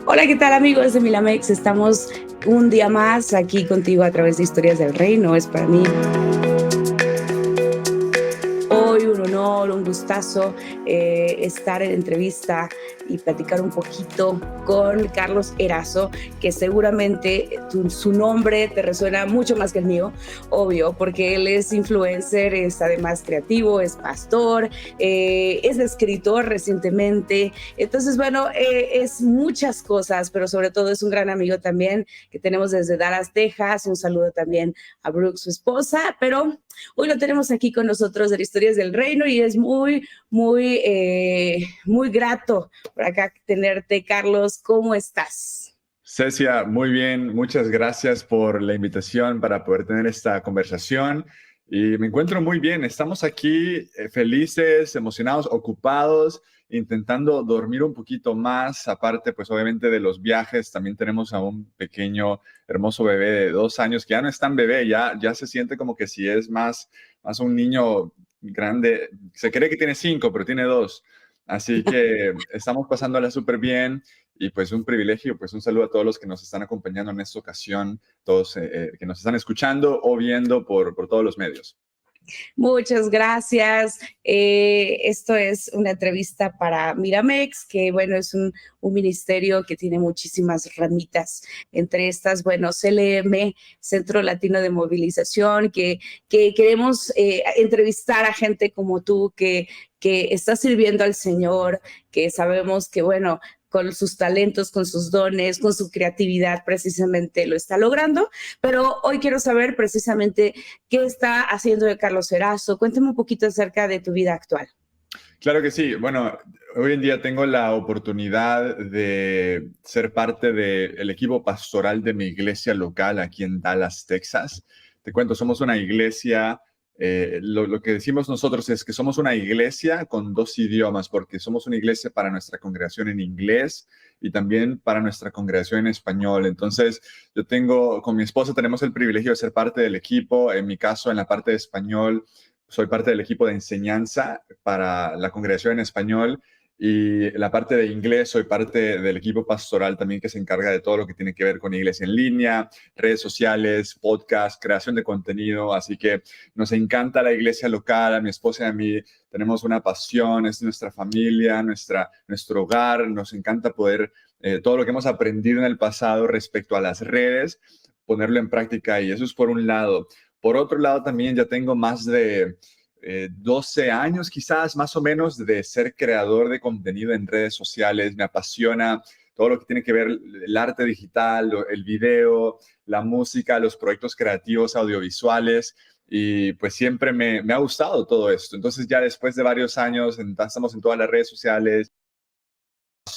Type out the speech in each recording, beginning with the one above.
Hola, ¿qué tal amigos de Milamex? Estamos un día más aquí contigo a través de Historias del Reino. Es para mí hoy un honor, un gustazo estar en entrevista y platicar un poquito con Carlos Erazo, que seguramente su nombre te resuena mucho más que el mío, obvio, porque él es influencer, es además creativo, es pastor, es escritor recientemente. Entonces, bueno, es muchas cosas, pero sobre todo es un gran amigo también que tenemos desde Dallas, Texas. Un saludo también a Brooke, su esposa, pero hoy lo tenemos aquí con nosotros de Historias del Reino y es muy grato por acá tenerte. Carlos, ¿cómo estás? Cecia, muy bien, muchas gracias por la invitación para poder tener esta conversación y me encuentro muy bien. Estamos aquí felices, emocionados, ocupados, intentando dormir un poquito más. Aparte, pues obviamente de los viajes, también tenemos a un pequeño, hermoso bebé de 2 años que ya no es tan bebé, ya se siente como que si es más un niño grande. Se cree que tiene 5, pero tiene 2. Así que estamos pasándola súper bien. Y pues un privilegio, pues un saludo a todos los que nos están acompañando en esta ocasión, todos que nos están escuchando o viendo por todos los medios. Muchas gracias. Esto es una entrevista para Miramex, que bueno, es un ministerio que tiene muchísimas ramitas. Entre estas, bueno, CLM, Centro Latino de Movilización, que queremos entrevistar a gente como tú que está sirviendo al Señor, que sabemos que, bueno, con sus talentos, con sus dones, con su creatividad, precisamente lo está logrando. Pero hoy quiero saber precisamente qué está haciendo de Carlos Erazo. Cuéntame un poquito acerca de tu vida actual. Claro que sí. Bueno, hoy en día tengo la oportunidad de ser parte del equipo pastoral de mi iglesia local aquí en Dallas, Texas. Te cuento, somos una iglesia, lo que decimos nosotros es que somos una iglesia con dos idiomas, porque somos una iglesia para nuestra congregación en inglés y también para nuestra congregación en español. Entonces, con mi esposa tenemos el privilegio de ser parte del equipo, en mi caso, en la parte de español soy parte del equipo de enseñanza para la congregación en español y la parte de inglés soy parte del equipo pastoral también que se encarga de todo lo que tiene que ver con iglesia en línea, redes sociales, podcast, creación de contenido. Así que nos encanta la iglesia local, a mi esposa y a mí tenemos una pasión, es nuestra familia, nuestro hogar, nos encanta poder todo lo que hemos aprendido en el pasado respecto a las redes, ponerlo en práctica y eso es por un lado. Por otro lado, también ya tengo más de 12 años, quizás más o menos, de ser creador de contenido en redes sociales. Me apasiona todo lo que tiene que ver el arte digital, el video, la música, los proyectos creativos audiovisuales. Y pues siempre me ha gustado todo esto. Entonces ya después de varios años, estamos en todas las redes sociales.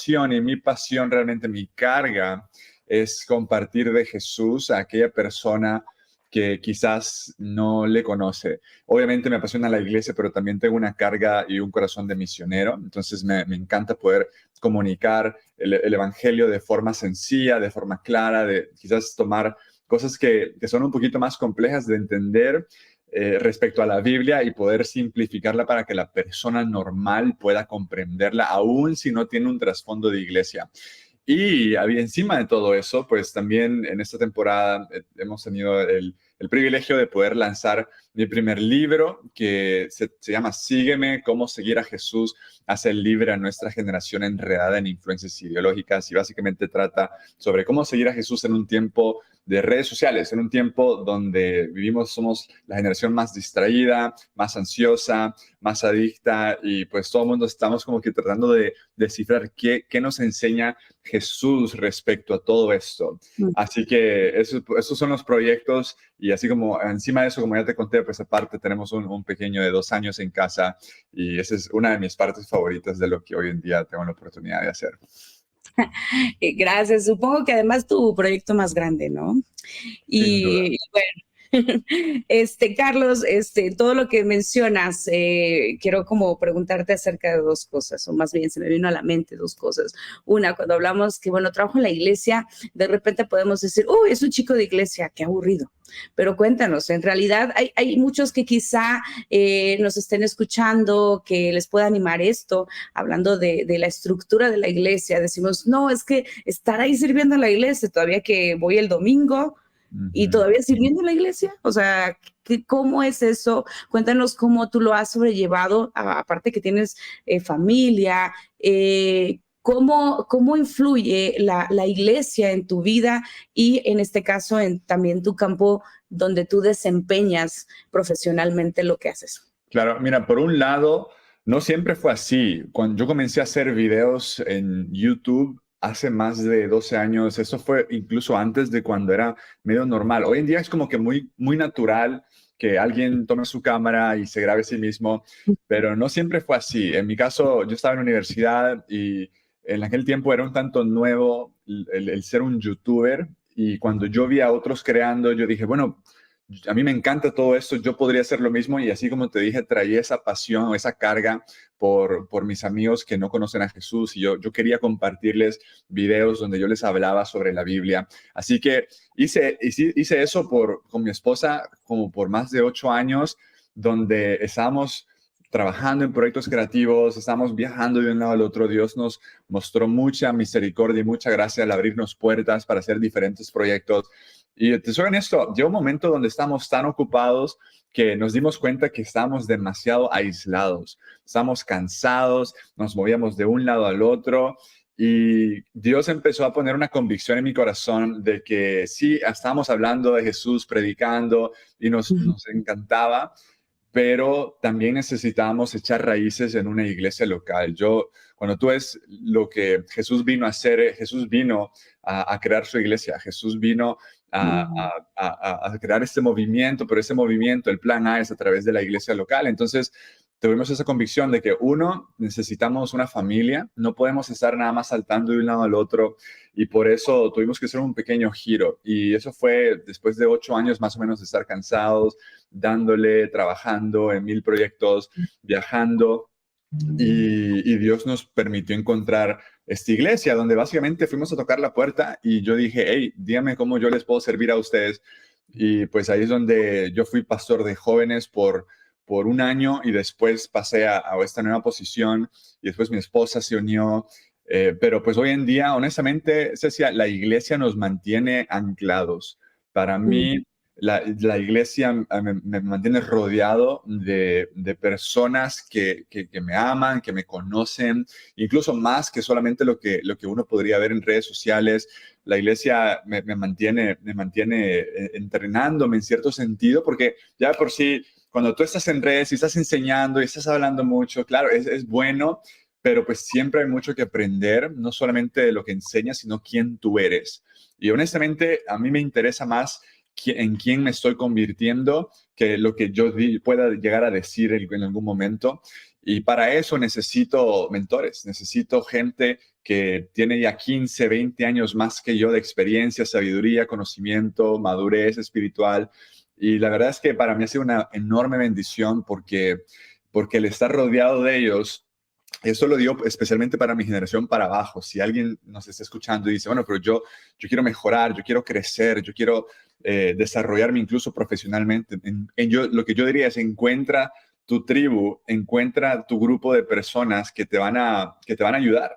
Y mi pasión, realmente mi carga, es compartir de Jesús a aquella persona que quizás no le conoce. Obviamente me apasiona la iglesia, pero también tengo una carga y un corazón de misionero. Entonces me encanta poder comunicar el evangelio de forma sencilla, de forma clara, de quizás tomar cosas que son un poquito más complejas de entender respecto a la Biblia y poder simplificarla para que la persona normal pueda comprenderla, aun si no tiene un trasfondo de iglesia. Y encima de todo eso, pues también en esta temporada hemos tenido el privilegio de poder lanzar mi primer libro que se llama Sígueme, cómo seguir a Jesús, hacer libre a nuestra generación enredada en influencias ideológicas y básicamente trata sobre cómo seguir a Jesús en un tiempo de redes sociales, en un tiempo donde vivimos, somos la generación más distraída, más ansiosa, más adicta y pues todo el mundo estamos como que tratando de descifrar qué nos enseña Jesús respecto a todo esto. Así que esos son los proyectos y así como encima de eso, como ya te conté, pues aparte tenemos un pequeño de 2 años en casa y esa es una de mis partes favoritas de lo que hoy en día tengo la oportunidad de hacer. Gracias. Supongo que además tu proyecto más grande, ¿no? Sin duda. Y bueno, Carlos, todo lo que mencionas, quiero como preguntarte acerca de dos cosas, o más bien se me vino a la mente dos cosas. Una, cuando hablamos que, bueno, trabajo en la iglesia, de repente podemos decir, uy, es un chico de iglesia, qué aburrido. Pero cuéntanos, en realidad hay muchos que quizá nos estén escuchando, que les pueda animar esto, hablando de la estructura de la iglesia. Decimos, no, es que estar ahí sirviendo en la iglesia, todavía que voy el domingo, y Ujú. todavía sirviendo en la iglesia. O sea, ¿cómo es eso? Cuéntanos cómo tú lo has sobrellevado, aparte que tienes familia, cómo influye la iglesia en tu vida y en este caso en también tu campo donde tú desempeñas profesionalmente lo que haces. Claro, mira, por un lado, no siempre fue así. Cuando yo comencé a hacer videos en YouTube hace más de 12 años, eso fue incluso antes de cuando era medio normal. Hoy en día es como que muy, muy natural que alguien tome su cámara y se grabe a sí mismo, pero no siempre fue así. En mi caso, yo estaba en la universidad y en aquel tiempo era un tanto nuevo el ser un YouTuber, y cuando yo vi a otros creando, yo dije, bueno, a mí me encanta todo esto, yo podría hacer lo mismo, y así como te dije, traía esa pasión o esa carga por mis amigos que no conocen a Jesús, y yo quería compartirles videos donde yo les hablaba sobre la Biblia. Así que hice eso con mi esposa como por más de 8 años, donde estábamos trabajando en proyectos creativos, estamos viajando de un lado al otro. Dios nos mostró mucha misericordia y mucha gracia al abrirnos puertas para hacer diferentes proyectos. Y te soy honesto, llegó un momento donde estamos tan ocupados que nos dimos cuenta que estábamos demasiado aislados, estamos cansados, nos movíamos de un lado al otro, y Dios empezó a poner una convicción en mi corazón de que sí, estábamos hablando de Jesús, predicando, y nos encantaba, pero también necesitábamos echar raíces en una iglesia local. Cuando tú ves lo que Jesús vino a hacer, Jesús vino a crear su iglesia, Jesús vino a, a crear este movimiento, pero ese movimiento, el plan A, es a través de la iglesia local. Entonces, tuvimos esa convicción de que, uno, necesitamos una familia, no podemos estar nada más saltando de un lado al otro, y por eso tuvimos que hacer un pequeño giro. Y eso fue después de 8 años más o menos de estar cansados, dándole, trabajando en 1000 proyectos, viajando, y Dios nos permitió encontrar esta iglesia donde básicamente fuimos a tocar la puerta y yo dije, hey, dígame cómo yo les puedo servir a ustedes. Y pues ahí es donde yo fui pastor de jóvenes por un año, y después pasé a esta nueva posición, y después mi esposa se unió. Pero pues hoy en día, honestamente, Cecia, la iglesia nos mantiene anclados. Para mí, la iglesia me mantiene rodeado de personas que me aman, que me conocen, incluso más que solamente lo que uno podría ver en redes sociales. La iglesia me mantiene entrenándome en cierto sentido, porque ya por sí, cuando tú estás en redes y estás enseñando y estás hablando mucho, claro, es bueno, pero pues siempre hay mucho que aprender, no solamente de lo que enseñas, sino quién tú eres. Y honestamente, a mí me interesa más en quién me estoy convirtiendo que lo que yo pueda llegar a decir en algún momento. Y para eso necesito mentores, necesito gente que tiene ya 15, 20 años más que yo de experiencia, sabiduría, conocimiento, madurez espiritual. Y la verdad es que para mí ha sido una enorme bendición, porque el estar rodeado de ellos, eso lo digo especialmente para mi generación para abajo. Si alguien nos está escuchando y dice, bueno, pero yo quiero mejorar, yo quiero crecer, yo quiero desarrollarme incluso profesionalmente, lo que yo diría es: encuentra tu tribu, encuentra tu grupo de personas que te van a ayudar.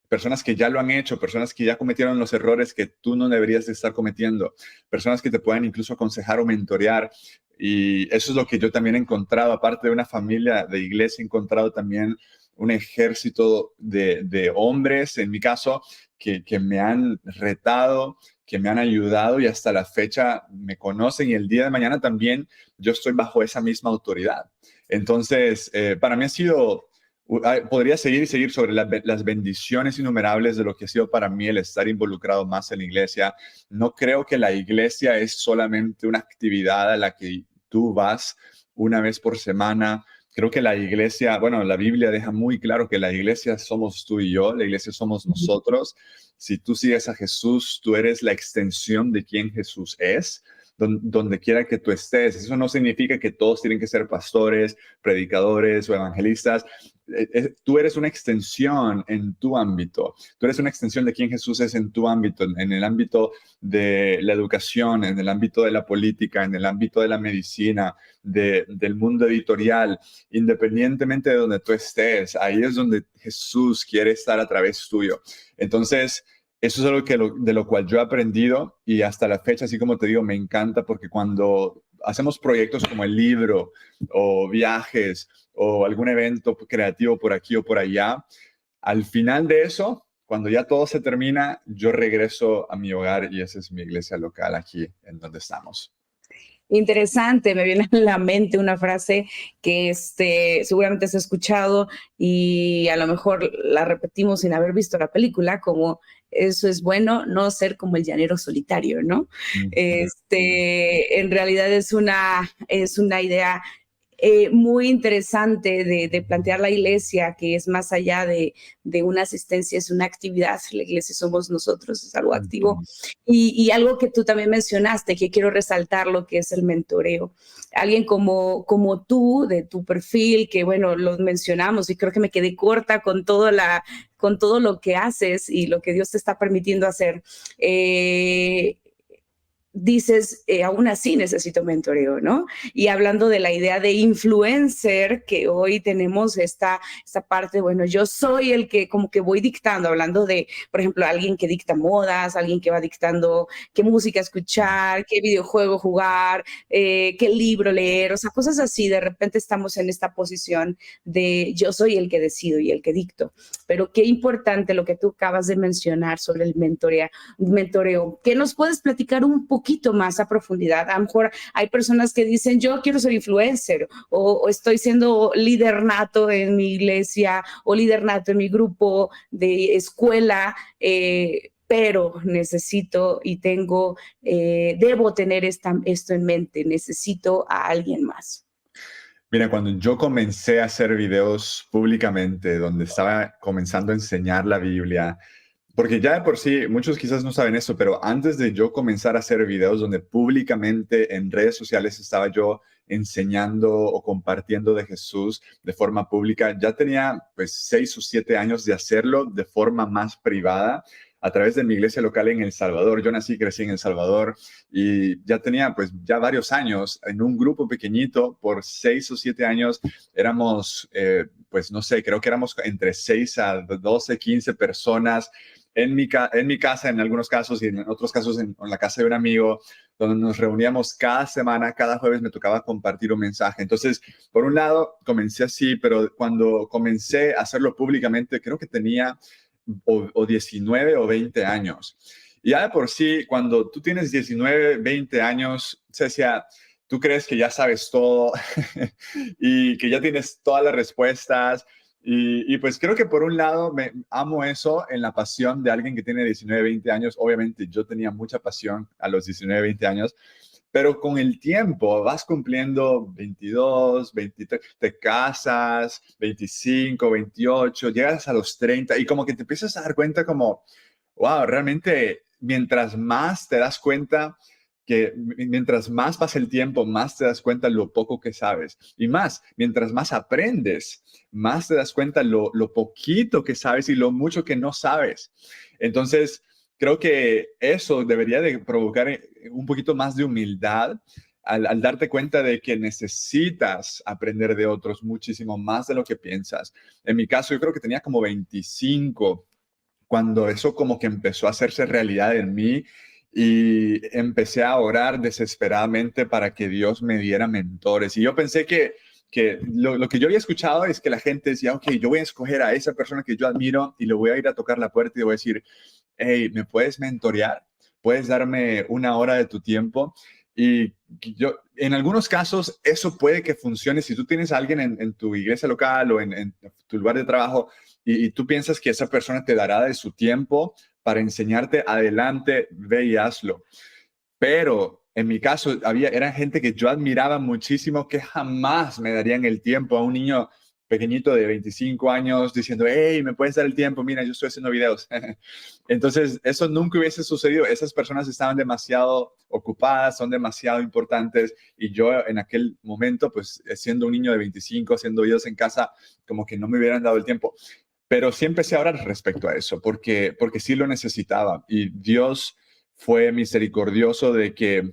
Personas que ya lo han hecho, personas que ya cometieron los errores que tú no deberías de estar cometiendo, personas que te puedan incluso aconsejar o mentorear. Y eso es lo que yo también he encontrado, aparte de una familia de iglesia, he encontrado también un ejército de hombres, en mi caso, que me han retado, que me han ayudado, y hasta la fecha me conocen, y el día de mañana también yo estoy bajo esa misma autoridad. Entonces, para mí ha sido, podría seguir y seguir sobre las bendiciones innumerables de lo que ha sido para mí el estar involucrado más en la iglesia. No creo que la iglesia es solamente una actividad a la que tú vas una vez por semana. Creo que la iglesia, bueno, la Biblia deja muy claro que la iglesia somos tú y yo, la iglesia somos nosotros. Si tú sigues a Jesús, tú eres la extensión de quien Jesús es. donde quiera que tú estés. Eso no significa que todos tienen que ser pastores, predicadores o evangelistas. Tú eres una extensión en tu ámbito. Tú eres una extensión de quién Jesús es en tu ámbito, en el ámbito de la educación, en el ámbito de la política, en el ámbito de la medicina, del mundo editorial, independientemente de donde tú estés. Ahí es donde Jesús quiere estar a través tuyo. Entonces, eso es algo de lo cual yo he aprendido y hasta la fecha, así como te digo, me encanta porque cuando hacemos proyectos como el libro o viajes o algún evento creativo por aquí o por allá, al final de eso, cuando ya todo se termina, yo regreso a mi hogar y esa es mi iglesia local aquí en donde estamos. Interesante, me viene a la mente una frase que seguramente has escuchado y a lo mejor la repetimos sin haber visto la película, como eso es bueno, no ser como el llanero solitario, ¿no? En realidad es una idea muy interesante de plantear la iglesia, que es más allá de una asistencia, es una actividad. La iglesia somos nosotros, es algo activo. Y algo que tú también mencionaste, que quiero resaltar, lo que es el mentoreo. Alguien como tú, de tu perfil, que bueno, lo mencionamos y creo que me quedé corta con todo lo que haces y lo que Dios te está permitiendo hacer. Dices, aún así necesito mentoreo, ¿no? Y hablando de la idea de influencer, que hoy tenemos esta parte, bueno, yo soy el que como que voy dictando, hablando de, por ejemplo, alguien que dicta modas, alguien que va dictando qué música escuchar, qué videojuego jugar, qué libro leer, o sea, cosas así. De repente estamos en esta posición de yo soy el que decido y el que dicto. Pero qué importante lo que tú acabas de mencionar sobre el mentoreo. ¿Qué nos puedes platicar un poquito más a profundidad? A lo mejor hay personas que dicen, yo quiero ser influencer, o estoy siendo líder nato en mi iglesia, o líder nato en mi grupo de escuela, pero necesito y debo tener esto en mente, necesito a alguien más. Mira, cuando yo comencé a hacer videos públicamente, donde estaba comenzando a enseñar la Biblia, porque ya de por sí, muchos quizás no saben eso, pero antes de yo comenzar a hacer videos donde públicamente en redes sociales estaba yo enseñando o compartiendo de Jesús de forma pública, ya tenía pues 6 o 7 años de hacerlo de forma más privada a través de mi iglesia local en El Salvador. Yo nací y crecí en El Salvador y ya tenía pues ya varios años en un grupo pequeñito. Por 6 o 7 años éramos, pues no sé, creo que éramos entre 6 a 12, 15 personas en mi casa, en algunos casos, y en otros casos en la casa de un amigo, donde nos reuníamos cada semana, cada jueves me tocaba compartir un mensaje. Entonces, por un lado, comencé así, pero cuando comencé a hacerlo públicamente, creo que tenía o 19 o 20 años. Y ya de por sí, cuando tú tienes 19, 20 años, Cecia, tú crees que ya sabes todo y que ya tienes todas las respuestas. Y pues creo que por un lado me amo eso en la pasión de alguien que tiene 19, 20 años. Obviamente yo tenía mucha pasión a los 19, 20 años, pero con el tiempo vas cumpliendo 22, 23, te casas, 25, 28, llegas a los 30 y como que te empiezas a dar cuenta como, wow, realmente mientras más te das cuenta que mientras más pasa el tiempo, más te das cuenta lo poco que sabes. Y más, mientras más aprendes, más te das cuenta lo poquito que sabes y lo mucho que no sabes. Entonces, creo que eso debería de provocar un poquito más de humildad al darte cuenta de que necesitas aprender de otros muchísimo más de lo que piensas. En mi caso, yo creo que tenía como 25 cuando eso como que empezó a hacerse realidad en mí y empecé a orar desesperadamente para que Dios me diera mentores. Y yo pensé que lo que yo había escuchado es que la gente decía, ok, yo voy a escoger a esa persona que yo admiro y le voy a ir a tocar la puerta y le voy a decir, hey, ¿me puedes mentorear? ¿Puedes darme una hora de tu tiempo? Y yo, en algunos casos, eso puede que funcione. Si tú tienes a alguien en tu iglesia local o en tu lugar de trabajo y tú piensas que esa persona te dará de su tiempo para enseñarte, adelante, ve y hazlo. Pero en mi caso, era gente que yo admiraba muchísimo que jamás me darían el tiempo a un niño pequeñito de 25 años diciendo, hey, ¿me puedes dar el tiempo? Mira, yo estoy haciendo videos. Entonces, eso nunca hubiese sucedido. Esas personas estaban demasiado ocupadas, son demasiado importantes. Y yo en aquel momento, pues siendo un niño de 25, haciendo videos en casa, como que no me hubieran dado el tiempo. Pero sí empecé a orar respecto a eso, porque sí lo necesitaba. Y Dios fue misericordioso de que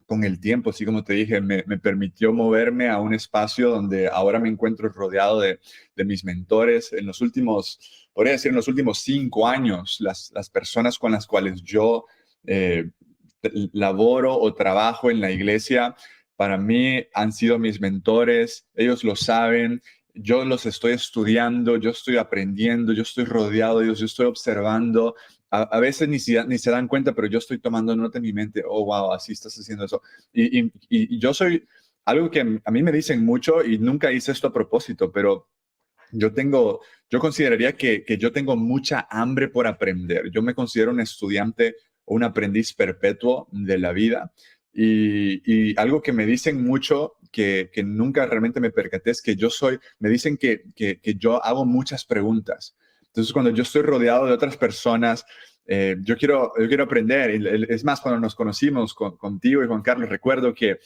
con el tiempo, así como te dije, me permitió moverme a un espacio donde ahora me encuentro rodeado de mis mentores. En los últimos, podría decir, en los últimos 5 años, las personas con las cuales yo eh, laboro o trabajo en la iglesia, para mí han sido mis mentores. Ellos lo saben. Yo los estoy estudiando, yo estoy aprendiendo, yo estoy rodeado de ellos, yo estoy observando. A veces ni se dan cuenta, pero yo estoy tomando nota en mi mente, oh, wow, así estás haciendo eso. Y yo soy, algo que a mí me dicen mucho y nunca hice esto a propósito, pero yo consideraría que yo tengo mucha hambre por aprender. Yo me considero un estudiante o un aprendiz perpetuo de la vida. Y algo que me dicen mucho, que nunca realmente me percaté, es que me dicen que yo hago muchas preguntas. Entonces, cuando yo estoy rodeado de otras personas, yo quiero aprender. Es más, cuando nos conocimos contigo y Juan Carlos, recuerdo que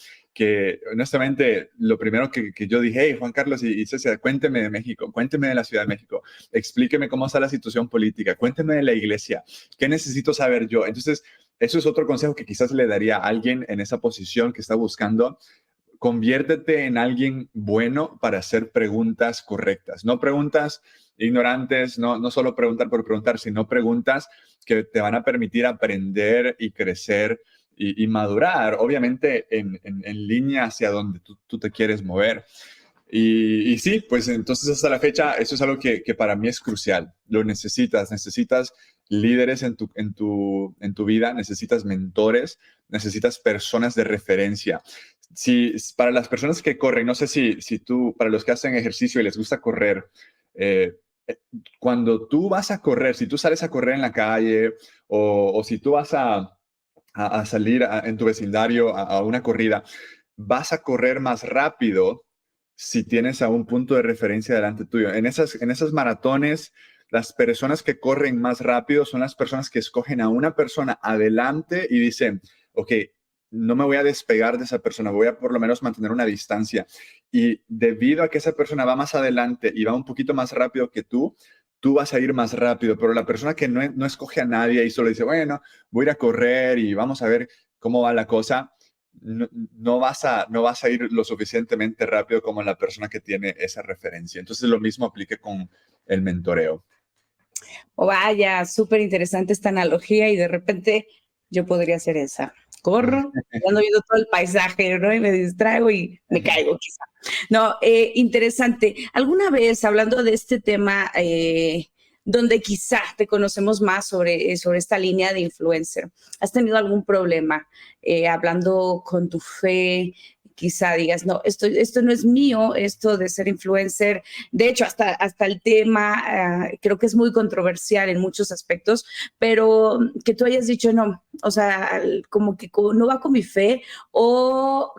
honestamente lo primero que yo dije, hey, Juan Carlos y César, cuénteme de México, cuénteme de la Ciudad de México, explíqueme cómo está la situación política, cuénteme de la iglesia, qué necesito saber yo. Entonces, eso es otro consejo que quizás le daría a alguien en esa posición que está buscando. Conviértete en alguien bueno para hacer preguntas correctas, no preguntas ignorantes, no solo preguntar por preguntar, sino preguntas que te van a permitir aprender y crecer y madurar, obviamente en línea hacia donde tú te quieres mover. Y sí, pues entonces hasta la fecha eso es algo que para mí es crucial. Lo necesitas líderes en tu vida, necesitas mentores, necesitas personas de referencia. Si, para las personas que corren, no sé si tú, para los que hacen ejercicio y les gusta correr, eh, cuando tú vas a correr, si tú sales a correr en la calle o si tú vas a salir en tu vecindario a una corrida, vas a correr más rápido si tienes a un punto de referencia delante tuyo. En esas maratones, las personas que corren más rápido son las personas que escogen a una persona adelante y dicen, ok, no me voy a despegar de esa persona, voy a por lo menos mantener una distancia. Y debido a que esa persona va más adelante y va un poquito más rápido que tú vas a ir más rápido, pero la persona que no escoge a nadie y solo dice, bueno, voy a ir a correr y vamos a ver cómo va la cosa, no vas a ir lo suficientemente rápido como la persona que tiene esa referencia. Entonces lo mismo aplica con el mentoreo. O vaya, súper interesante esta analogía y de repente yo podría hacer esa. Corro, ando viendo todo el paisaje, ¿no? Y me distraigo y me caigo quizá. No, interesante. ¿Alguna vez, hablando de este tema, donde quizá te conocemos más sobre esta línea de influencer, has tenido algún problema hablando con tu fe? Quizá digas, no, esto no es mío, esto de ser influencer. De hecho, hasta el tema creo que es muy controversial en muchos aspectos, pero que tú hayas dicho, no, o sea, como que no va con mi fe, o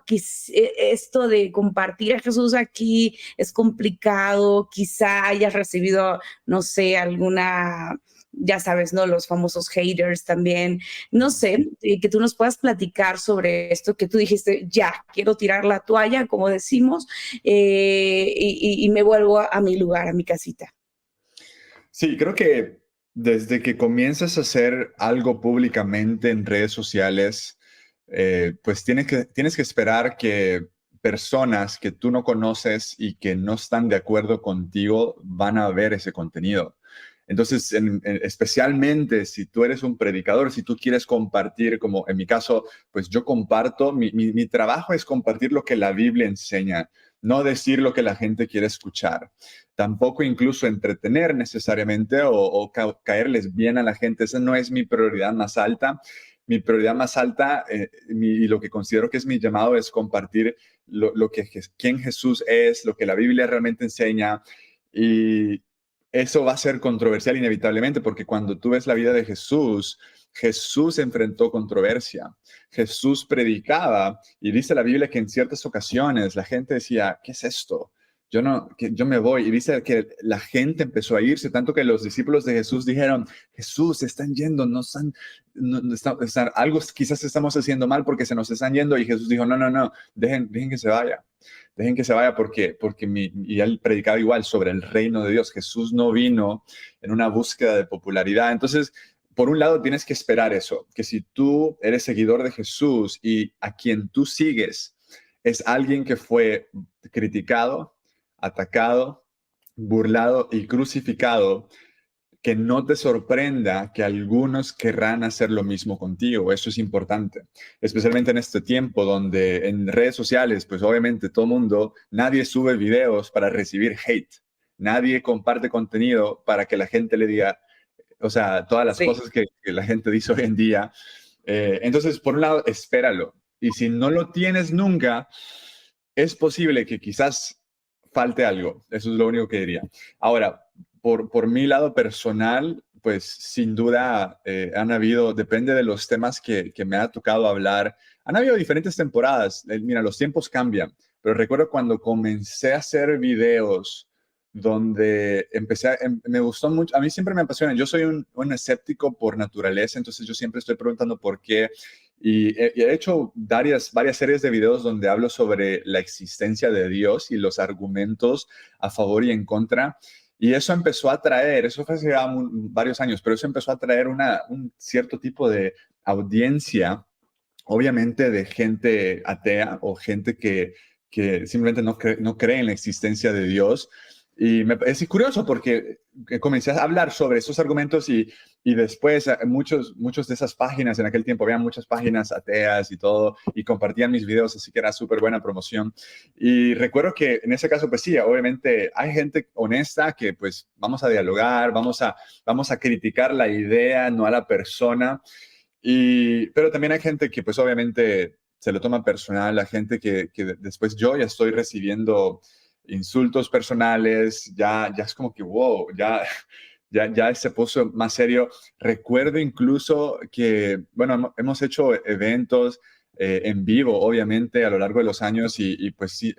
esto de compartir a Jesús aquí es complicado, quizá hayas recibido, no sé, alguna, ya sabes, ¿no? Los famosos haters también. No sé, que tú nos puedas platicar sobre esto, que tú dijiste, ya, quiero tirar la toalla, como decimos, y me vuelvo a mi lugar, a mi casita. Sí, creo que desde que comienzas a hacer algo públicamente en redes sociales, pues tienes que esperar que personas que tú no conoces y que no están de acuerdo contigo van a ver ese contenido. Entonces, especialmente si tú eres un predicador, si tú quieres compartir, como en mi caso, pues yo comparto, mi trabajo es compartir lo que la Biblia enseña, no decir lo que la gente quiere escuchar. Tampoco incluso entretener necesariamente o caerles bien a la gente. Esa no es mi prioridad más alta. Mi prioridad más alta y lo que considero que es mi llamado es compartir quién Jesús es, lo que la Biblia realmente enseña. Y eso va a ser controversial inevitablemente porque cuando tú ves la vida de Jesús, Jesús enfrentó controversia. Jesús predicaba y dice la Biblia que en ciertas ocasiones la gente decía, ¿qué es esto? yo me voy. Y dice que la gente empezó a irse, tanto que los discípulos de Jesús dijeron, Jesús, se están yendo, algo quizás estamos haciendo mal porque se nos están yendo. Y Jesús dijo, no, no, no, dejen que se vaya. Dejen que se vaya y él predicaba igual sobre el reino de Dios. Jesús no vino en una búsqueda de popularidad. Entonces, por un lado, tienes que esperar eso, que si tú eres seguidor de Jesús y a quien tú sigues es alguien que fue criticado, atacado, burlado y crucificado, que no te sorprenda que algunos querrán hacer lo mismo contigo. Eso es importante, especialmente en este tiempo donde en redes sociales, pues obviamente nadie sube videos para recibir hate. Nadie comparte contenido para que la gente le diga, o sea, todas las Sí. cosas que la gente dice hoy en día. Entonces, por un lado, espéralo. Y si no lo tienes nunca, es posible que quizás falte algo. Eso es lo único que diría. Ahora, por mi lado personal, pues sin duda depende de los temas que me ha tocado hablar, han habido diferentes temporadas. Mira, los tiempos cambian, pero recuerdo cuando comencé a hacer videos donde me gustó mucho, a mí siempre me apasiona, yo soy un escéptico por naturaleza, entonces yo siempre estoy preguntando por qué, y he hecho varias series de videos donde hablo sobre la existencia de Dios y los argumentos a favor y en contra, y eso empezó a atraer, eso fue hace varios años, pero eso empezó a atraer un cierto tipo de audiencia, obviamente de gente atea o gente que simplemente no cree en la existencia de Dios. Y es curioso porque comencé a hablar sobre esos argumentos y después muchos de esas páginas, en aquel tiempo había muchas páginas ateas y todo, y compartían mis videos, así que era súper buena promoción. Y recuerdo que en ese caso, pues sí, obviamente hay gente honesta que pues vamos a dialogar, vamos a criticar la idea, no a la persona. Pero también hay gente que pues obviamente se lo toma personal, la gente que después yo ya estoy recibiendo insultos personales, ya es como que, wow, ya se puso más serio. Recuerdo incluso que, bueno, hemos hecho eventos en vivo, obviamente, a lo largo de los años y pues sí,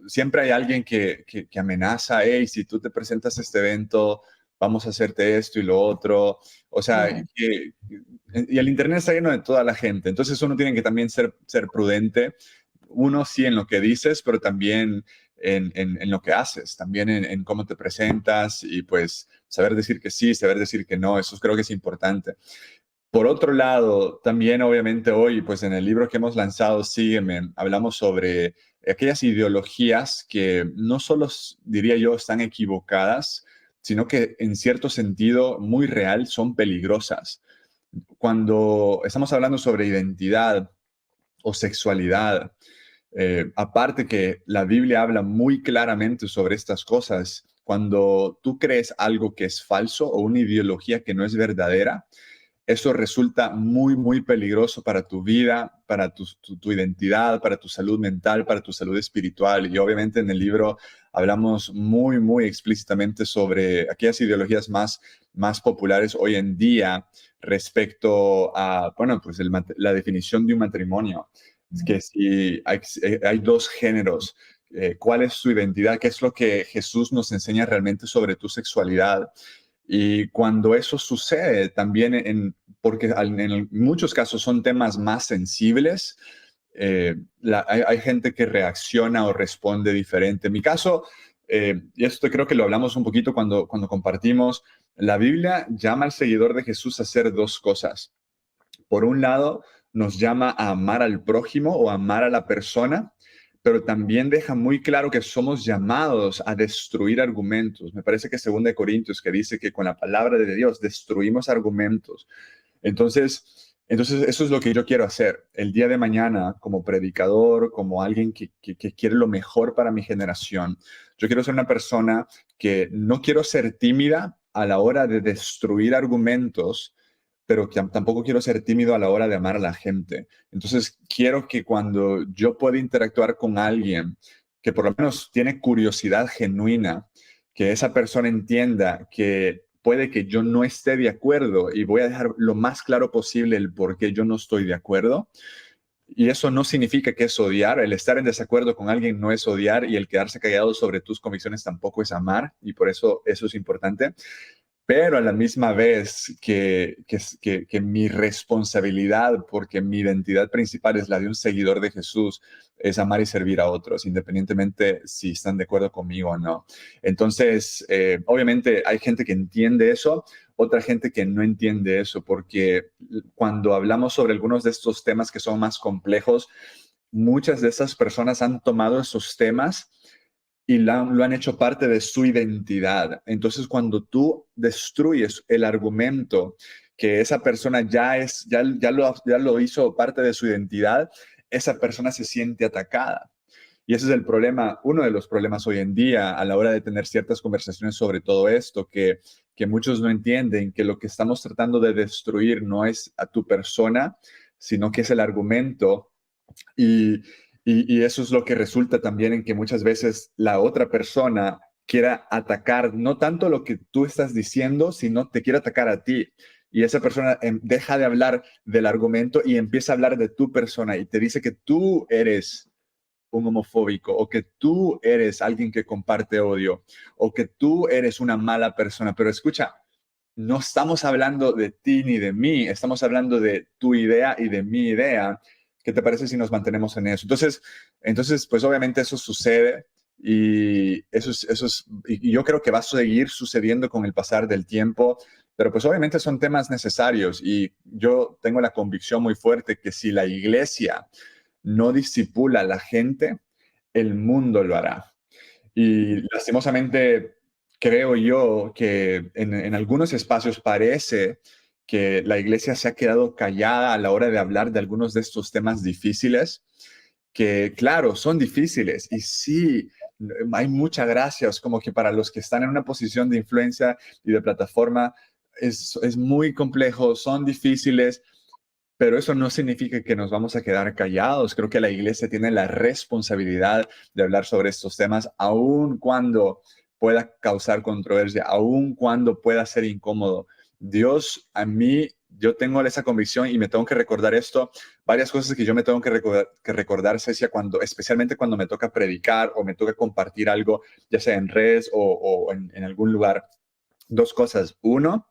siempre hay alguien que amenaza, hey, si tú te presentas a este evento, vamos a hacerte esto y lo otro. O sea, y el Internet está lleno de toda la gente, entonces uno tiene que también ser prudente, uno sí en lo que dices, pero también en lo que haces, también en cómo te presentas y pues saber decir que sí, saber decir que no, eso creo que es importante. Por otro lado, también obviamente hoy, pues en el libro que hemos lanzado, Sígueme, hablamos sobre aquellas ideologías que no solo, diría yo, están equivocadas, sino que en cierto sentido muy real son peligrosas. Cuando estamos hablando sobre identidad o sexualidad, aparte que la Biblia habla muy claramente sobre estas cosas, cuando tú crees algo que es falso o una ideología que no es verdadera, eso resulta muy, muy peligroso para tu vida, para tu identidad, para tu salud mental, para tu salud espiritual. Y obviamente en el libro hablamos muy, muy explícitamente sobre aquellas ideologías más populares hoy en día respecto a, bueno, pues la definición de un matrimonio. Es que si hay dos géneros, ¿cuál es su identidad? ¿Qué es lo que Jesús nos enseña realmente sobre tu sexualidad? Y cuando eso sucede, también porque en muchos casos son temas más sensibles, hay gente que reacciona o responde diferente. En mi caso, y esto creo que lo hablamos un poquito cuando compartimos, la Biblia llama al seguidor de Jesús a hacer dos cosas. Por un lado, nos llama a amar al prójimo o amar a la persona, pero también deja muy claro que somos llamados a destruir argumentos. Me parece que 2 Corintios que dice que con la palabra de Dios destruimos argumentos. Entonces eso es lo que yo quiero hacer. El día de mañana, como predicador, como alguien que quiere lo mejor para mi generación, yo quiero ser una persona que no quiero ser tímida a la hora de destruir argumentos, pero que tampoco quiero ser tímido a la hora de amar a la gente. Entonces, quiero que cuando yo pueda interactuar con alguien que por lo menos tiene curiosidad genuina, que esa persona entienda que puede que yo no esté de acuerdo y voy a dejar lo más claro posible el por qué yo no estoy de acuerdo, Y eso no significa que es odiar. El estar en desacuerdo con alguien no es odiar, y el quedarse callado sobre tus convicciones tampoco es amar. Y por eso es importante. Pero a la misma vez que mi responsabilidad, porque mi identidad principal es la de un seguidor de Jesús, es amar y servir a otros, independientemente si están de acuerdo conmigo o no. Entonces, obviamente hay gente que entiende eso, otra gente que no entiende eso, porque cuando hablamos sobre algunos de estos temas que son más complejos, muchas de esas personas han tomado esos temas y lo han hecho parte de su identidad. Entonces, cuando tú destruyes el argumento que esa persona ya lo hizo parte de su identidad, esa persona se siente atacada. Y ese es el problema, uno de los problemas hoy en día a la hora de tener ciertas conversaciones sobre todo esto, que muchos no entienden, que lo que estamos tratando de destruir no es a tu persona, sino que es el argumento. Y, y eso es lo que resulta también en que muchas veces la otra persona quiera atacar no tanto lo que tú estás diciendo, sino te quiere atacar a ti. Y esa persona deja de hablar del argumento y empieza a hablar de tu persona y te dice que tú eres un homofóbico, o que tú eres alguien que comparte odio, o que tú eres una mala persona. Pero escucha, no estamos hablando de ti ni de mí, estamos hablando de tu idea y de mi idea. ¿Qué te parece si nos mantenemos en eso? Entonces, pues obviamente eso sucede, y y yo creo que va a seguir sucediendo con el pasar del tiempo, pero pues obviamente son temas necesarios, y yo tengo la convicción muy fuerte que si la iglesia no discipula a la gente, el mundo lo hará. Y lastimosamente creo yo que en algunos espacios parece que la iglesia se ha quedado callada a la hora de hablar de algunos de estos temas difíciles, que claro, son difíciles, y sí, hay mucha gracia, es como que para los que están en una posición de influencia y de plataforma, es muy complejo, son difíciles, pero eso no significa que nos vamos a quedar callados. Creo que la iglesia tiene la responsabilidad de hablar sobre estos temas, aun cuando pueda causar controversia, aun cuando pueda ser incómodo. Dios, a mí, yo tengo esa convicción y me tengo que recordar esto, varias cosas que yo me tengo que recordar, Cecia, especialmente cuando me toca predicar o me toca compartir algo, ya sea en redes o en algún lugar. Dos cosas. Uno,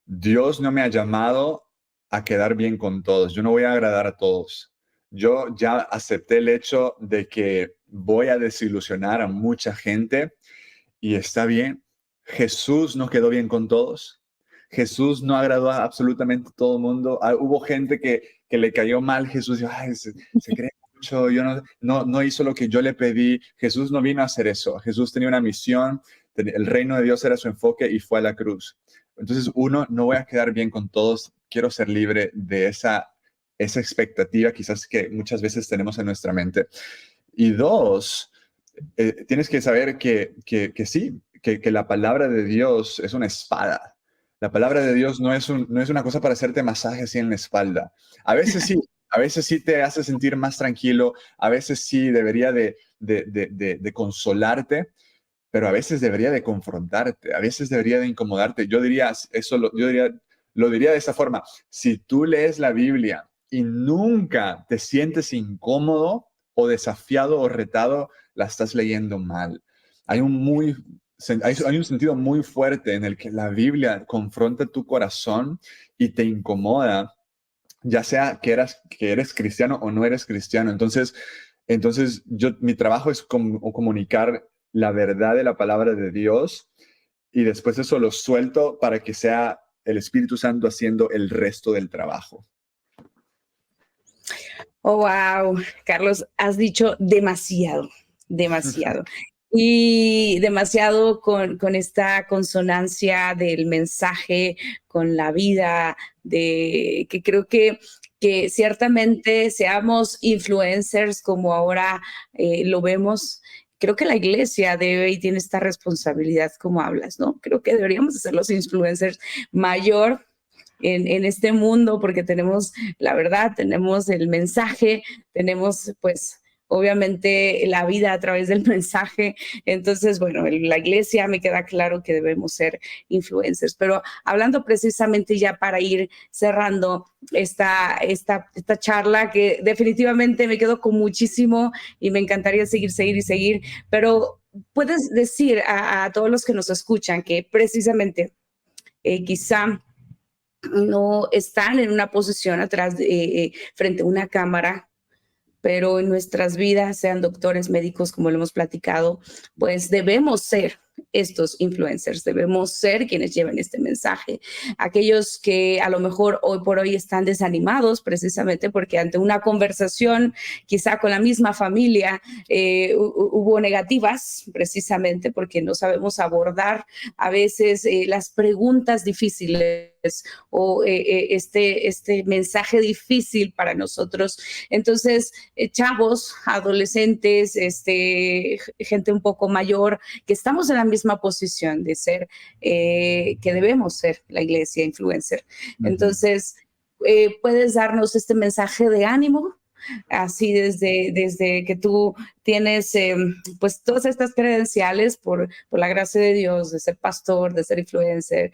Dios no me ha llamado a quedar bien con todos. Yo no voy a agradar a todos. Yo ya acepté el hecho de que voy a desilusionar a mucha gente, y está bien. Jesús no quedó bien con todos. Jesús no agradó a absolutamente todo el mundo. Hubo gente que le cayó mal. Jesús dijo, ay, se cree mucho, yo no hizo lo que yo le pedí. Jesús no vino a hacer eso. Jesús tenía una misión, el reino de Dios era su enfoque, y fue a la cruz. Entonces, uno, no voy a quedar bien con todos. Quiero ser libre de esa expectativa quizás que muchas veces tenemos en nuestra mente. Y dos, tienes que saber que sí, que la palabra de Dios es una espada. La palabra de Dios no es una cosa para hacerte masaje así en la espalda. A veces sí te hace sentir más tranquilo, a veces sí debería de consolarte, pero a veces debería de confrontarte, a veces debería de incomodarte. Lo diría de esta forma: si tú lees la Biblia y nunca te sientes incómodo o desafiado o retado, la estás leyendo mal. Hay un sentido muy fuerte en el que la Biblia confronta tu corazón y te incomoda, ya sea que eres cristiano o no eres cristiano. Entonces mi trabajo es comunicar la verdad de la palabra de Dios, y después eso lo suelto para que sea el Espíritu Santo haciendo el resto del trabajo. Oh, wow, Carlos, has dicho demasiado, demasiado. Y demasiado con esta consonancia del mensaje, con la vida, de que creo que ciertamente seamos influencers como ahora lo vemos. Creo que la iglesia debe y tiene esta responsabilidad como hablas, ¿no? Creo que deberíamos ser los influencers mayor en este mundo, porque tenemos la verdad, tenemos el mensaje, tenemos pues obviamente la vida a través del mensaje. Entonces, bueno, en la iglesia me queda claro que debemos ser influencers. Pero hablando precisamente ya para ir cerrando esta charla, que definitivamente me quedo con muchísimo y me encantaría seguir, pero puedes decir a todos los que nos escuchan que precisamente quizá no están en una posición atrás, frente a una cámara, pero en nuestras vidas, sean doctores, médicos, como lo hemos platicado, pues debemos ser estos influencers, debemos ser quienes lleven este mensaje. Aquellos que a lo mejor hoy por hoy están desanimados precisamente porque ante una conversación quizá con la misma familia hubo negativas precisamente porque no sabemos abordar a veces las preguntas difíciles o este mensaje difícil para nosotros. Entonces, chavos, adolescentes, gente un poco mayor, que estamos en la misma posición de ser, que debemos ser la iglesia influencer. Entonces, puedes darnos este mensaje de ánimo, así desde que tú tienes pues todas estas credenciales por la gracia de Dios, de ser pastor, de ser influencer,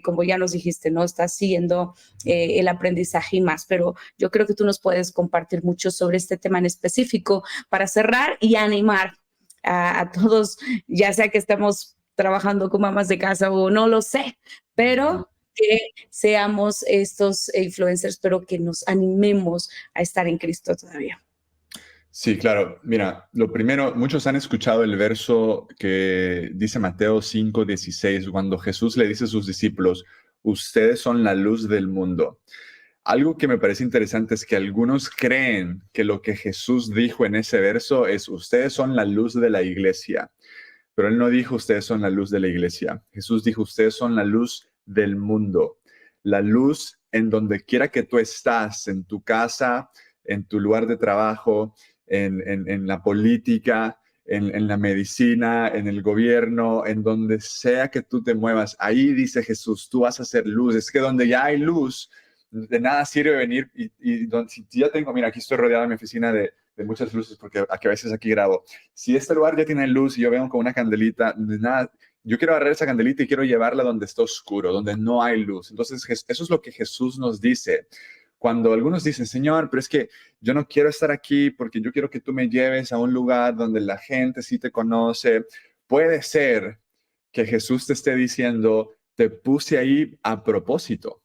como ya nos dijiste, ¿no? Estás siguiendo el aprendizaje y más, pero yo creo que tú nos puedes compartir mucho sobre este tema en específico para cerrar y animar a todos, ya sea que estemos trabajando con mamás de casa o no lo sé, pero que seamos estos influencers, pero que nos animemos a estar en Cristo todavía. Sí, claro. Mira, lo primero, muchos han escuchado el verso que dice Mateo 5:16, cuando Jesús le dice a sus discípulos, ustedes son la luz del mundo. Algo que me parece interesante es que algunos creen que lo que Jesús dijo en ese verso es, ustedes son la luz de la iglesia. Pero él no dijo, ustedes son la luz de la iglesia. Jesús dijo, ustedes son la luz del mundo. La luz en donde quiera que tú estás, en tu casa, en tu lugar de trabajo, en la política, en la medicina, en el gobierno, en donde sea que tú te muevas. Ahí dice Jesús, tú vas a ser luz. Es que donde ya hay luz, de nada sirve venir si ya tengo, mira, aquí estoy rodeado en mi oficina de muchas luces porque a veces aquí grabo. Si este lugar ya tiene luz y yo vengo con una candelita, de nada, yo quiero agarrar esa candelita y quiero llevarla donde está oscuro, donde no hay luz. Entonces, eso es lo que Jesús nos dice. Cuando algunos dicen, Señor, pero es que yo no quiero estar aquí porque yo quiero que tú me lleves a un lugar donde la gente sí te conoce. Puede ser que Jesús te esté diciendo, te puse ahí a propósito.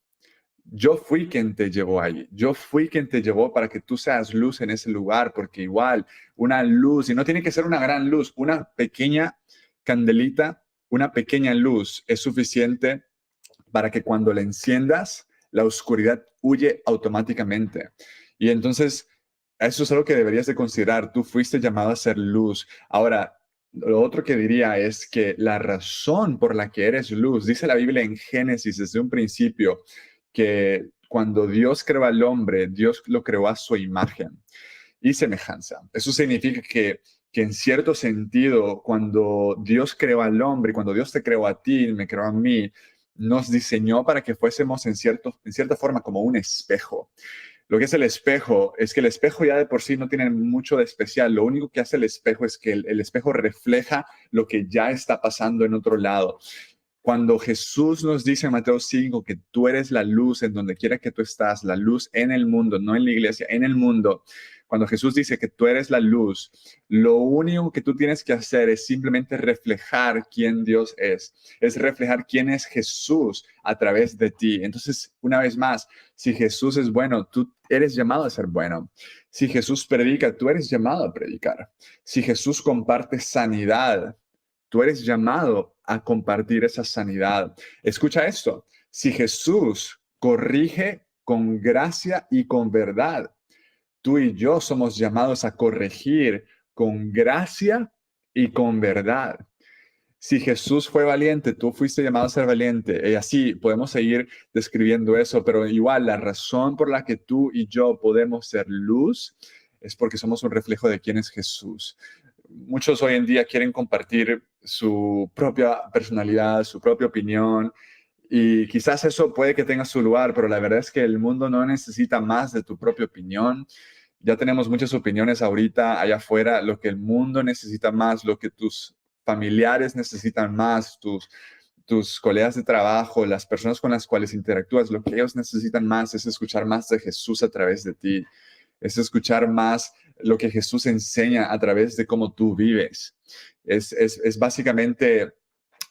Yo fui quien te llevó ahí. Yo fui quien te llevó para que tú seas luz en ese lugar, porque igual una luz, y no tiene que ser una gran luz, una pequeña candelita, una pequeña luz es suficiente para que cuando la enciendas, la oscuridad huye automáticamente. Y entonces, eso es algo que deberías de considerar. Tú fuiste llamado a ser luz. Ahora, lo otro que diría es que la razón por la que eres luz, dice la Biblia en Génesis desde un principio, que cuando Dios creó al hombre, Dios lo creó a su imagen y semejanza. Eso significa que en cierto sentido, cuando Dios creó al hombre, cuando Dios te creó a ti, me creó a mí, nos diseñó para que fuésemos en cierta forma como un espejo. Lo que es el espejo es que el espejo ya de por sí no tiene mucho de especial. Lo único que hace el espejo es que el espejo refleja lo que ya está pasando en otro lado. Cuando Jesús nos dice en Mateo 5 que tú eres la luz en donde quiera que tú estás, la luz en el mundo, no en la iglesia, en el mundo. Cuando Jesús dice que tú eres la luz, lo único que tú tienes que hacer es simplemente reflejar quién Dios es reflejar quién es Jesús a través de ti. Entonces, una vez más, si Jesús es bueno, tú eres llamado a ser bueno. Si Jesús predica, tú eres llamado a predicar. Si Jesús comparte sanidad, tú eres llamado a compartir esa sanidad. Escucha esto. Si Jesús corrige con gracia y con verdad, tú y yo somos llamados a corregir con gracia y con verdad. Si Jesús fue valiente, tú fuiste llamado a ser valiente. Y así podemos seguir describiendo eso, pero igual la razón por la que tú y yo podemos ser luz es porque somos un reflejo de quién es Jesús. Muchos hoy en día quieren compartir su propia personalidad, su propia opinión, y quizás eso puede que tenga su lugar, pero la verdad es que el mundo no necesita más de tu propia opinión. ya tenemos muchas opiniones ahorita allá afuera, lo que el mundo necesita más, lo que tus familiares necesitan más, tus colegas de trabajo, las personas con las cuales interactúas, lo que ellos necesitan más es escuchar más de Jesús a través de ti, es escuchar más lo que Jesús enseña a través de cómo tú vives. Es básicamente,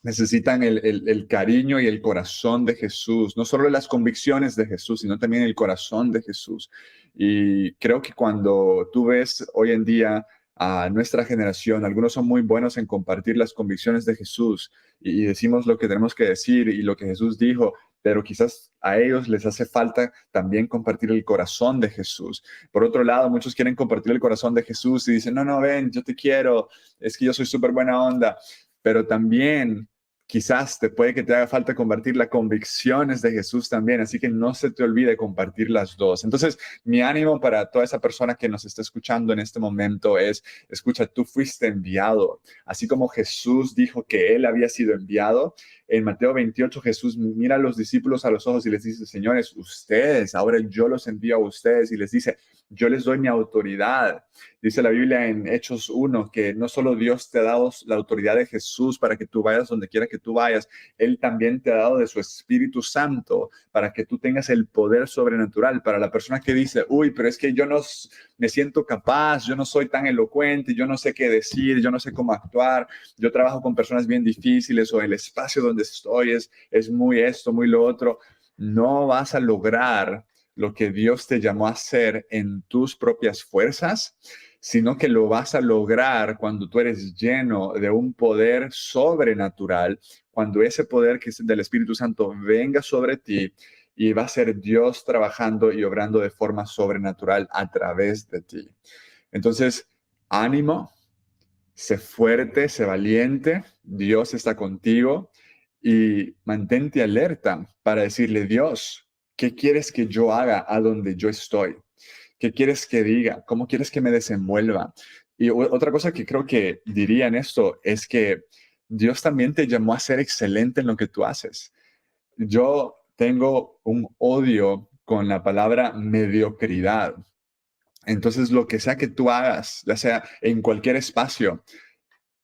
necesitan el cariño y el corazón de Jesús, no solo las convicciones de Jesús, sino también el corazón de Jesús. Y creo que cuando tú ves hoy en día a nuestra generación, algunos son muy buenos en compartir las convicciones de Jesús y decimos lo que tenemos que decir y lo que Jesús dijo, pero quizás a ellos les hace falta también compartir el corazón de Jesús. Por otro lado, muchos quieren compartir el corazón de Jesús y dicen, no, ven, yo te quiero, es que yo soy súper buena onda, pero también quizás puede que te haga falta compartir las convicciones de Jesús también, así que no se te olvide compartir las dos. Entonces, mi ánimo para toda esa persona que nos está escuchando en este momento es, escucha, tú fuiste enviado, así como Jesús dijo que él había sido enviado. En Mateo 28, Jesús mira a los discípulos a los ojos y les dice, señores, ustedes, ahora yo los envío a ustedes, y les dice, yo les doy mi autoridad. Dice la Biblia en Hechos 1 que no solo Dios te ha dado la autoridad de Jesús para que tú vayas donde quiera que tú vayas, Él también te ha dado de su Espíritu Santo para que tú tengas el poder sobrenatural. Para la persona que dice, uy, pero es que yo no me siento capaz, yo no soy tan elocuente, yo no sé qué decir, yo no sé cómo actuar, yo trabajo con personas bien difíciles o el espacio donde estoy es muy esto, muy lo otro. No vas a lograr lo que Dios te llamó a hacer en tus propias fuerzas, sino que lo vas a lograr cuando tú eres lleno de un poder sobrenatural, cuando ese poder que es del Espíritu Santo venga sobre ti y va a ser Dios trabajando y obrando de forma sobrenatural a través de ti. Entonces, ánimo, sé fuerte, sé valiente, Dios está contigo y mantente alerta para decirle, Dios, ¿qué quieres que yo haga a donde yo estoy? ¿Qué quieres que diga? ¿Cómo quieres que me desenvuelva? Y otra cosa que creo que diría en esto es que Dios también te llamó a ser excelente en lo que tú haces. Yo tengo un odio con la palabra mediocridad. Entonces, lo que sea que tú hagas, ya sea en cualquier espacio,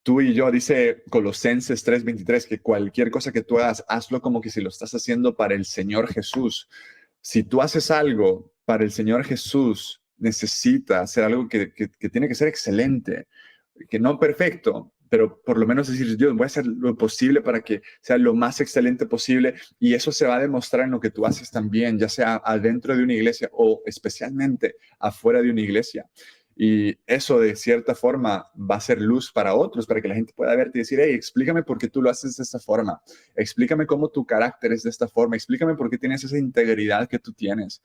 tú y yo, dice Colosenses 3:23, que cualquier cosa que tú hagas, hazlo como que si lo estás haciendo para el Señor Jesús. Si tú haces algo para el Señor Jesús, necesita hacer algo que tiene que ser excelente, que no perfecto, pero por lo menos decir, Dios, voy a hacer lo posible para que sea lo más excelente posible, y eso se va a demostrar en lo que tú haces también, ya sea adentro de una iglesia o especialmente afuera de una iglesia. Y eso de cierta forma va a ser luz para otros, para que la gente pueda verte y decir, hey, explícame por qué tú lo haces de esta forma, explícame cómo tu carácter es de esta forma, explícame por qué tienes esa integridad que tú tienes.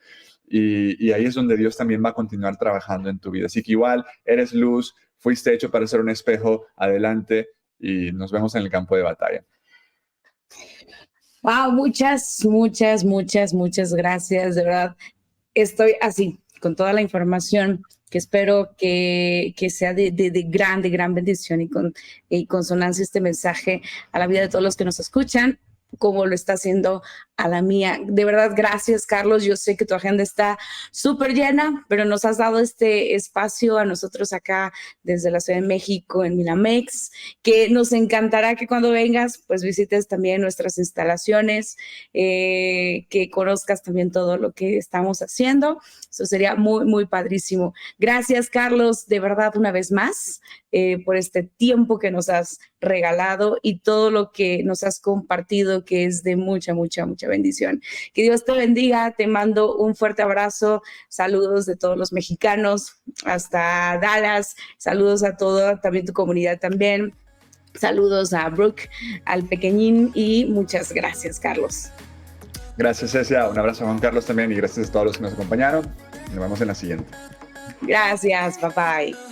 Y ahí es donde Dios también va a continuar trabajando en tu vida. Así que igual eres luz, fuiste hecho para ser un espejo, adelante, y nos vemos en el campo de batalla. Wow, muchas gracias, de verdad. Estoy así, con toda la información que espero que sea de gran bendición y consonancia este mensaje a la vida de todos los que nos escuchan, como lo está haciendo a la mía. De verdad, gracias, Carlos. Yo sé que tu agenda está súper llena, pero nos has dado este espacio a nosotros acá desde la Ciudad de México en Minamex, que nos encantará que cuando vengas, pues visites también nuestras instalaciones, que conozcas también todo lo que estamos haciendo. Eso sería muy padrísimo. Gracias, Carlos, de verdad, una vez más, por este tiempo que nos has regalado y todo lo que nos has compartido, que es de mucha bendición. Que Dios te bendiga, te mando un fuerte abrazo, saludos de todos los mexicanos hasta Dallas, saludos a toda también tu comunidad también, saludos a Brooke, al pequeñín, y muchas gracias, Carlos. Gracias, Cecia, un abrazo a Juan Carlos también, y gracias a todos los que nos acompañaron. Nos vemos en la siguiente. Gracias, bye bye.